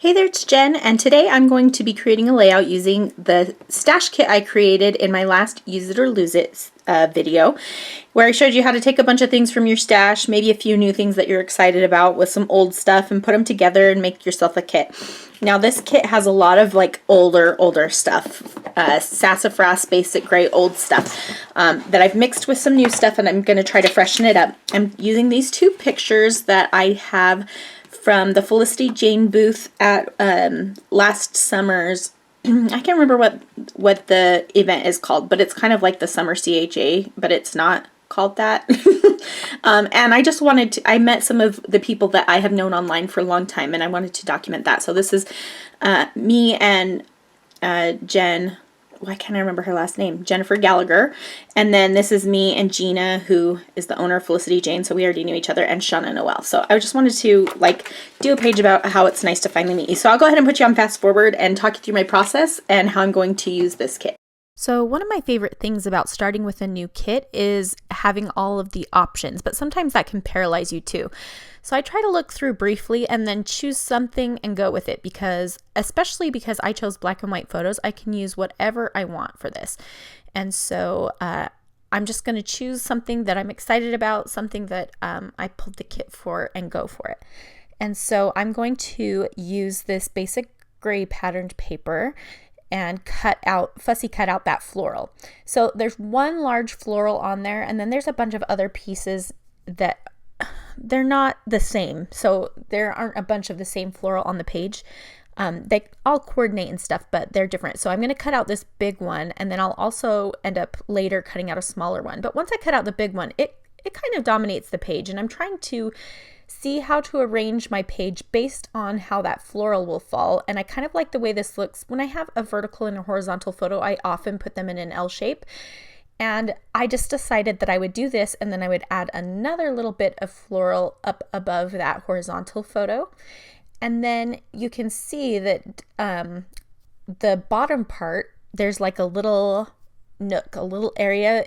Hey there, it's Jen, and today I'm going to be creating a layout using the stash kit I created in my last Use It or Lose It video, where I showed you how to take a bunch of things from your stash, maybe a few new things that you're excited about with some old stuff, and put them together and make yourself a kit. Now this kit has a lot of like older stuff, sassafras, basic gray, old stuff that I've mixed with some new stuff, and I'm going to try to freshen it up. I'm using these two pictures that I have from the Felicity Jane booth at last summer's, I can't remember what the event is called, but it's kind of like the summer CHA, but it's not called that. And I just wanted to, I met some of the people that I have known online for a long time, and I wanted to document that. So this is me and Jen, why can't I remember her last name? Jennifer Gallagher. And then this is me and Gina, who is the owner of Felicity Jane, so we already knew each other, and Shauna Noel. So I just wanted to like do a page about how it's nice to finally meet you. So I'll go ahead and put you on fast forward and talk you through my process and how I'm going to use this kit. So one of my favorite things about starting with a new kit is having all of the options, but sometimes that can paralyze you too. So I try to look through briefly and then choose something and go with it, because especially because I chose black and white photos, I can use whatever I want for this. And so I'm just going to choose something that I'm excited about, something that I pulled the kit for, and go for it. And so I'm going to use this basic gray patterned paper and fussy cut out that floral. So there's one large floral on there, and then there's a bunch of other pieces that they're not the same. So there aren't a bunch of the same floral on the page. They all coordinate and stuff, but they're different. So I'm going to cut out this big one, and then I'll also end up later cutting out a smaller one. But once I cut out the big one, it kind of dominates the page, and I'm trying to see how to arrange my page based on how that floral will fall. And I kind of like the way this looks. When I have a vertical and a horizontal photo, I often put them in an L shape. And I just decided that I would do this, and then I would add another little bit of floral up above that horizontal photo. And then you can see that the bottom part, there's like a little nook, a little area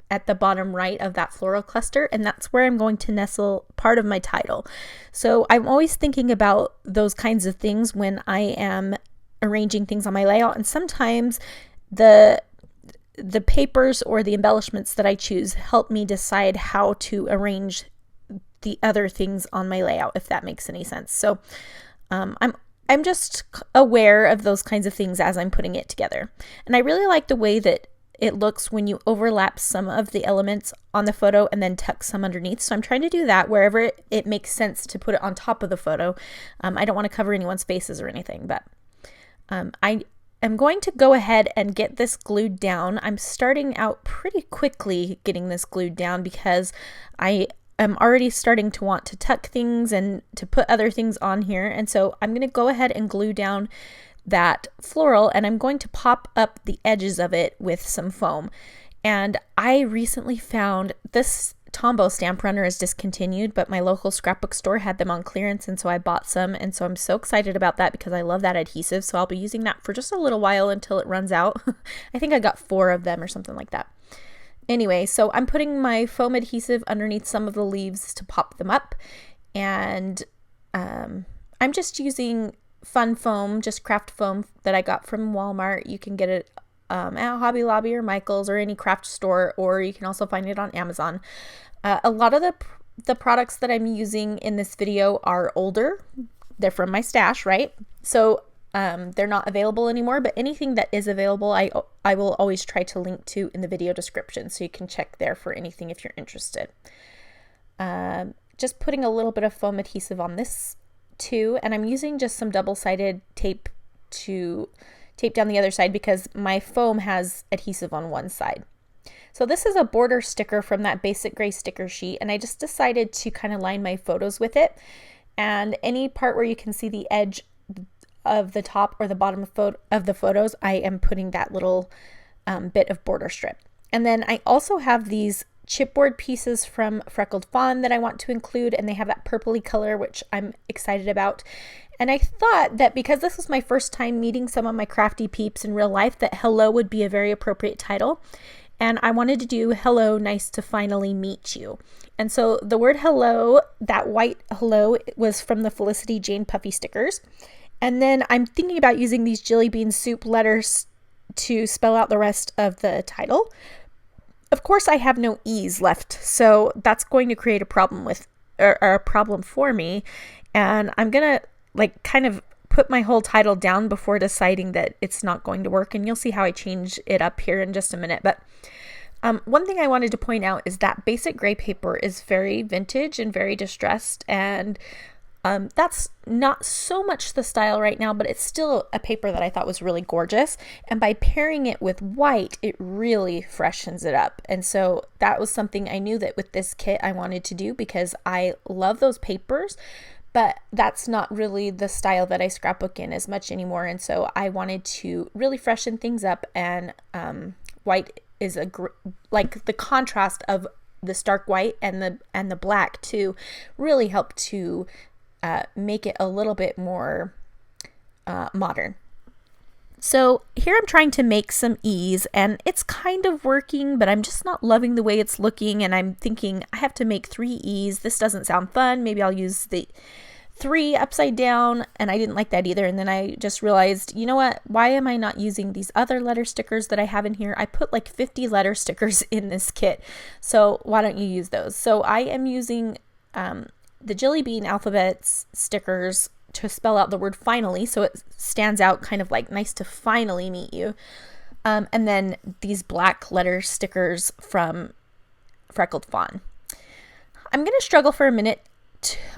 at the bottom right of that floral cluster, and that's where I'm going to nestle part of my title. So I'm always thinking about those kinds of things when I am arranging things on my layout, and sometimes the papers or the embellishments that I choose help me decide how to arrange the other things on my layout, if that makes any sense. So I'm just aware of those kinds of things as I'm putting it together. And I really like the way that it looks when you overlap some of the elements on the photo and then tuck some underneath. So I'm trying to do that wherever it makes sense to put it on top of the photo. I don't want to cover anyone's faces or anything, but I am going to go ahead and get this glued down. I'm starting out pretty quickly getting this glued down because I am already starting to want to tuck things and to put other things on here. And so I'm going to go ahead and glue down that floral, and I'm going to pop up the edges of it with some foam. And I recently found this Tombow stamp runner is discontinued, but my local scrapbook store had them on clearance, and so I bought some, and so I'm so excited about that because I love that adhesive. So I'll be using that for just a little while until it runs out. I think I got 4 of them or something like that. Anyway, so I'm putting my foam adhesive underneath some of the leaves to pop them up, and I'm just using fun foam, just craft foam that I got from Walmart. You can get it at Hobby Lobby or Michael's or any craft store, or you can also find it on Amazon. A lot of the products that I'm using in this video are older. They're from my stash, right? So they're not available anymore, but anything that is available, I will always try to link to in the video description, so you can check there for anything if you're interested. Just putting a little bit of foam adhesive on this too, and I'm using just some double-sided tape to tape down the other side because my foam has adhesive on one side. So this is a border sticker from that basic gray sticker sheet, and I just decided to kind of line my photos with it, and any part where you can see the edge of the top or the bottom of the photos, I am putting that little bit of border strip. And then I also have these chipboard pieces from Freckled Fawn that I want to include, and they have that purpley color, which I'm excited about. And I thought that because this was my first time meeting some of my crafty peeps in real life, that hello would be a very appropriate title. And I wanted to do hello, nice to finally meet you. And so the word hello, that white hello, was from the Felicity Jane puffy stickers. And then I'm thinking about using these jelly bean soup letters to spell out the rest of the title. Of course, I have no E's left, so that's going to create a problem or a problem for me. And I'm gonna like kind of put my whole title down before deciding that it's not going to work. And you'll see how I change it up here in just a minute. But one thing I wanted to point out is that basic gray paper is very vintage and very distressed, and that's not so much the style right now, but it's still a paper that I thought was really gorgeous. And by pairing it with white, it really freshens it up. And so that was something I knew that with this kit I wanted to do, because I love those papers, but that's not really the style that I scrapbook in as much anymore. And so I wanted to really freshen things up, and white is like the contrast of the stark white and the black too really help to make it a little bit more modern. So here I'm trying to make some E's, and it's kind of working, but I'm just not loving the way it's looking, and I'm thinking I have to make 3 E's. This doesn't sound fun. Maybe I'll use the 3 upside down, and I didn't like that either. And then I just realized, you know what? Why am I not using these other letter stickers that I have in here? I put like 50 letter stickers in this kit, so why don't you use those? So I am using the Jelly Bean alphabets stickers to spell out the word finally, so it stands out, kind of like nice to finally meet you. And then these black letter stickers from Freckled Fawn. I'm going to struggle for a minute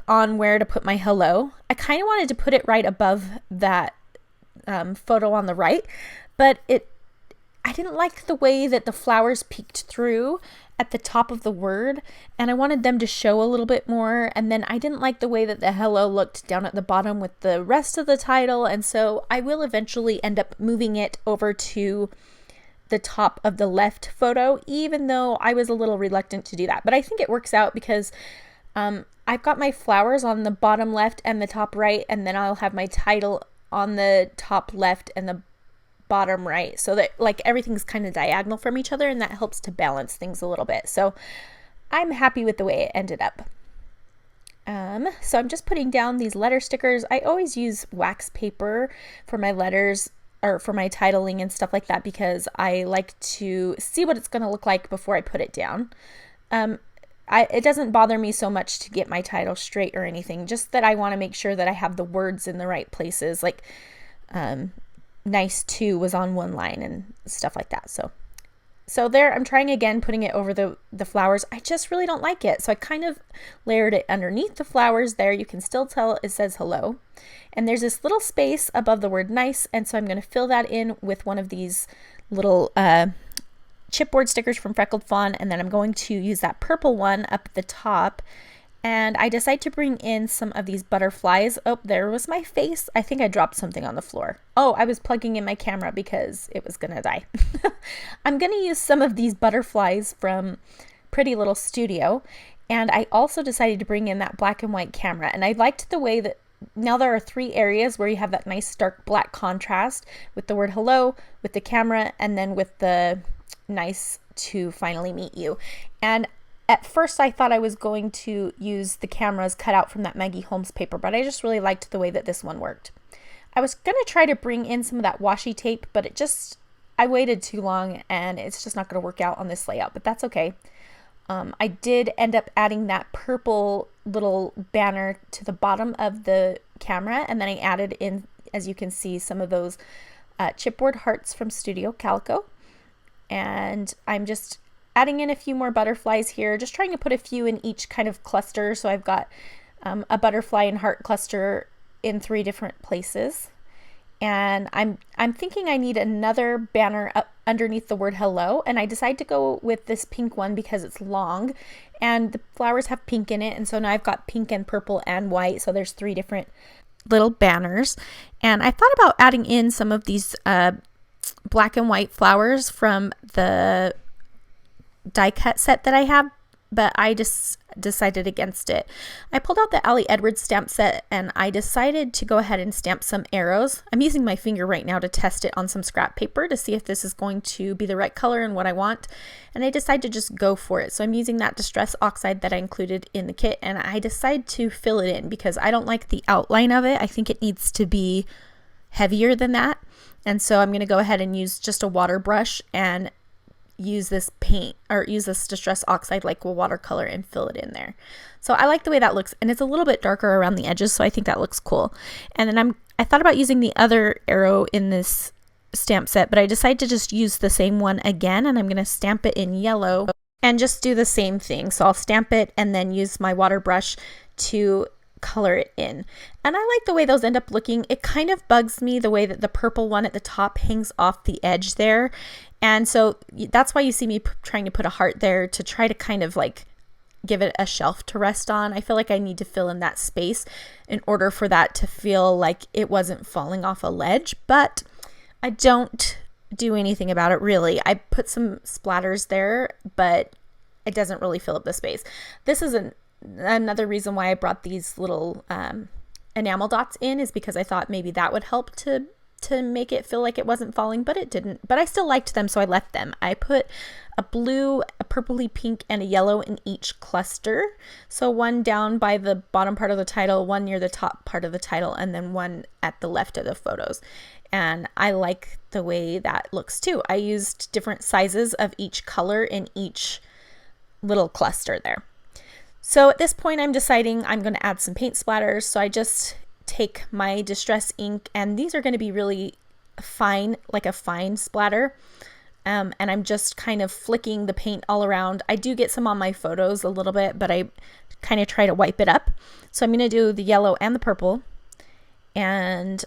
on where to put my hello. I kind of wanted to put it right above that photo on the right, but I didn't like the way that the flowers peeked through at the top of the word, and I wanted them to show a little bit more. And then I didn't like the way that the hello looked down at the bottom with the rest of the title, and so I will eventually end up moving it over to the top of the left photo, even though I was a little reluctant to do that. But I think it works out because I've got my flowers on the bottom left and the top right, and then I'll have my title on the top left and the bottom right, so that like everything's kind of diagonal from each other, and that helps to balance things a little bit. So I'm happy with the way it ended up. So I'm just putting down these letter stickers. I always use wax paper for my letters or for my titling and stuff like that, because I like to see what it's going to look like before I put it down. It doesn't bother me so much to get my title straight or anything, just that I want to make sure that I have the words in the right places, like nice too was on one line and stuff like that. So there, I'm trying again, putting it over the flowers. I just really don't like it. So I kind of layered it underneath the flowers there. You can still tell it says hello. And there's this little space above the word nice. And so I'm going to fill that in with one of these little chipboard stickers from Freckled Fawn. And then I'm going to use that purple one up at the top. And I decide to bring in some of these butterflies. Oh, there was my face. I think I dropped something on the floor. Oh, I was plugging in my camera because it was gonna die. I'm gonna use some of these butterflies from Pretty Little Studio. And I also decided to bring in that black and white camera. And I liked the way that now there are 3 areas where you have that nice stark black contrast with the word hello, with the camera, and then with the nice to finally meet you. And at first I thought I was going to use the cameras cut out from that Maggie Holmes paper, but I just really liked the way that this one worked. I was going to try to bring in some of that washi tape, but I waited too long, and it's just not going to work out on this layout, but that's okay. I did end up adding that purple little banner to the bottom of the camera, and then I added in, as you can see, some of those chipboard hearts from Studio Calico. And I'm just adding in a few more butterflies here, just trying to put a few in each kind of cluster. So I've got a butterfly and heart cluster in 3 different places. And I'm thinking I need another banner up underneath the word hello, and I decide to go with this pink one because it's long and the flowers have pink in it, and so now I've got pink and purple and white, so there's 3 different little banners. And I thought about adding in some of these black and white flowers from the die cut set that I have but I just decided against it. I pulled out the Ali Edwards stamp set and I decided to go ahead and stamp some arrows. I'm using my finger right now to test it on some scrap paper to see if this is going to be the right color and what I want. And I decided to just go for it. So I'm using that Distress Oxide that I included in the kit, and I decide to fill it in because I don't like the outline of it. I think it needs to be heavier than that. And so I'm going to go ahead and use just a water brush and use this paint, or use this Distress Oxide like a watercolor, and fill it in there. So I like the way that looks, and it's a little bit darker around the edges, so I think that looks cool. And then I thought about using the other arrow in this stamp set, but I decided to just use the same one again, and I'm going to stamp it in yellow and just do the same thing. So I'll stamp it and then use my water brush to color it in. And I like the way those end up looking. It kind of bugs me the way that the purple one at the top hangs off the edge there. And so that's why you see me trying to put a heart there, to try to kind of like give it a shelf to rest on. I feel like I need to fill in that space in order for that to feel like it wasn't falling off a ledge, but I don't do anything about it really. I put some splatters there, but it doesn't really fill up the space. This is another reason why I brought these little enamel dots in, is because I thought maybe that would help to make it feel like it wasn't falling, but it didn't. But I still liked them, so I left them. I put a blue, a purpley pink, and a yellow in each cluster. So one down by the bottom part of the title, one near the top part of the title, and then one at the left of the photos. And I like the way that looks too. I used different sizes of each color in each little cluster there. So at this point I'm deciding I'm going to add some paint splatters. So I just take my Distress ink, and these are going to be really fine, like a fine splatter. And I'm just kind of flicking the paint all around. I do get some on my photos a little bit, but I kind of try to wipe it up. So I'm going to do the yellow and the purple, and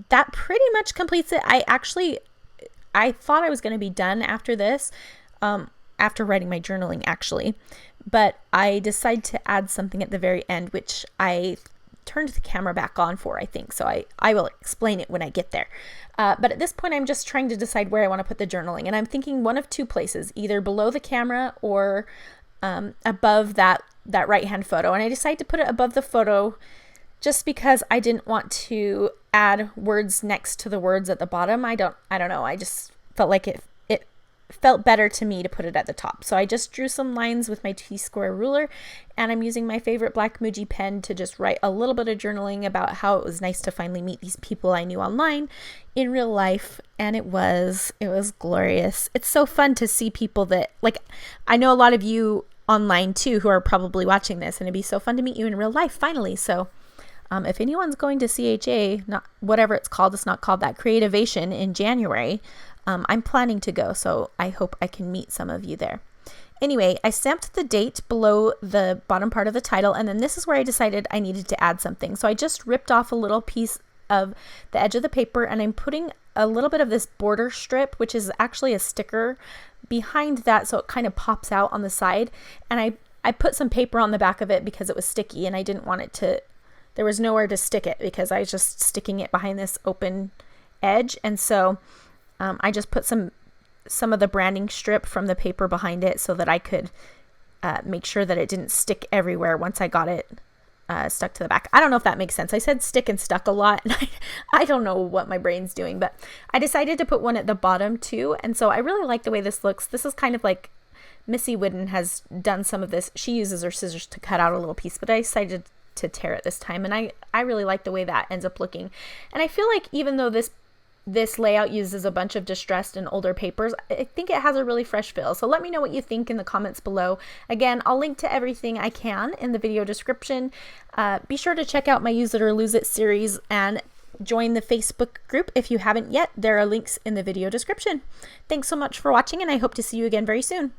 that pretty much completes it. I thought I was going to be done after this, after writing my journaling actually, but I decided to add something at the very end, which I turned the camera back on for, I think. So I will explain it when I get there. But at this point, I'm just trying to decide where I want to put the journaling. And I'm thinking one of two places, either below the camera or above that right-hand photo. And I decided to put it above the photo just because I didn't want to add words next to the words at the bottom. I don't know. I just felt like it felt better to me to put it at the top. So I just drew some lines with my T-square ruler, and I'm using my favorite black Muji pen to just write a little bit of journaling about how it was nice to finally meet these people I knew online in real life. And it was glorious. It's so fun to see people that, like, I know a lot of you online too who are probably watching this, and it'd be so fun to meet you in real life finally. So if anyone's going to CHA, not whatever it's called, it's not called that, Creativation in January, I'm planning to go, so I hope I can meet some of you there. Anyway, I stamped the date below the bottom part of the title, and then this is where I decided I needed to add something. So I just ripped off a little piece of the edge of the paper, and I'm putting a little bit of this border strip, which is actually a sticker, behind that, so it kind of pops out on the side. And I put some paper on the back of it because it was sticky, and I didn't want it to, there was nowhere to stick it because I was just sticking it behind this open edge. And so I just put some of the branding strip from the paper behind it so that I could make sure that it didn't stick everywhere once I got it stuck to the back. I don't know if that makes sense. I said stick and stuck a lot, and I don't know what my brain's doing, but I decided to put one at the bottom too. And so I really like the way this looks. This is kind of like Missy Whidden has done some of this. She uses her scissors to cut out a little piece, but I decided to tear it this time, and I really like the way that ends up looking. And I feel like even though this layout uses a bunch of distressed and older papers, I think it has a really fresh feel. So let me know what you think in the comments below. Again, I'll link to everything I can in the video description. Be sure to check out my Use It or Lose It series and join the Facebook group if you haven't yet. There are links in the video description. Thanks so much for watching, and I hope to see you again very soon.